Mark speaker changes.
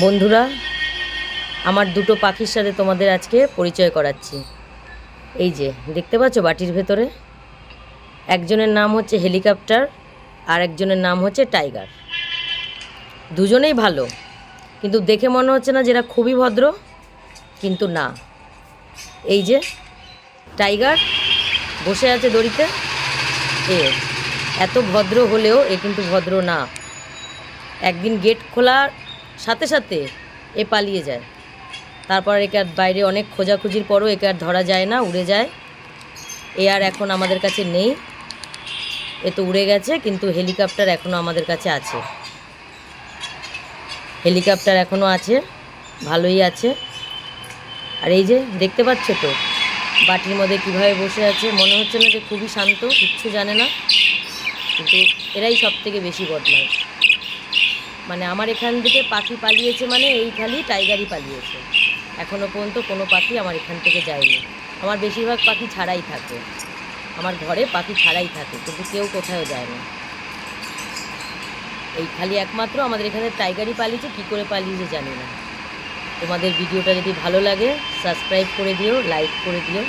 Speaker 1: বন্ধুরা, আমার দুটো পাখির সাথে তোমাদের আজকে পরিচয় করাচ্ছি। এই যে দেখতে পাচ্ছ বাটির ভেতরে, একজনের নাম হচ্ছে হেলিকপ্টার আর একজনের নাম হচ্ছে টাইগার। দুজনেই ভালো, কিন্তু দেখে মনে হচ্ছে না যেটা খুবই ভদ্র, কিন্তু না। এই যে টাইগার বসে আছে দড়িতে, এ এত ভদ্র হলেও এ কিন্তু ভদ্র না। একদিন গেট খোলার সাথে সাথে এ পালিয়ে যায়। তারপর একে আর বাইরে অনেক খোঁজাখুঁজির পরও একে আর ধরা যায় না, উড়ে যায়। এ আর এখন আমাদের কাছে নেই, এ তো উড়ে গেছে। কিন্তু হেলিকপ্টার এখনও আমাদের কাছে আছে, হেলিকপ্টার এখনও আছে, ভালোই আছে। আর এই যে দেখতে পাচ্ছ তো বাটির মধ্যে কীভাবে বসে আছে, মনে হচ্ছে না যে খুবই শান্ত, কিচ্ছু জানে না, কিন্তু এরাই সব থেকে বেশি বদমাইশ। মানে আমার এখান থেকে পাখি পালিয়েছে মানে এই খালি টাইগারই পালিয়েছে। এখনও পর্যন্ত কোনো পাখি আমার এখান থেকে যায়নি। আমার বেশিরভাগ পাখি ছাড়াই থাকে, আমার ঘরে পাখি ছাড়াই থাকে, কিন্তু কেউ কোথাও যায় না। এই খালি একমাত্র আমাদের এখানে টাইগারই পালিয়েছে, কী করে পালিয়েছে জানি না। তোমাদের ভিডিওটা যদি ভালো লাগে সাবস্ক্রাইব করে দিও, লাইক করে দিও।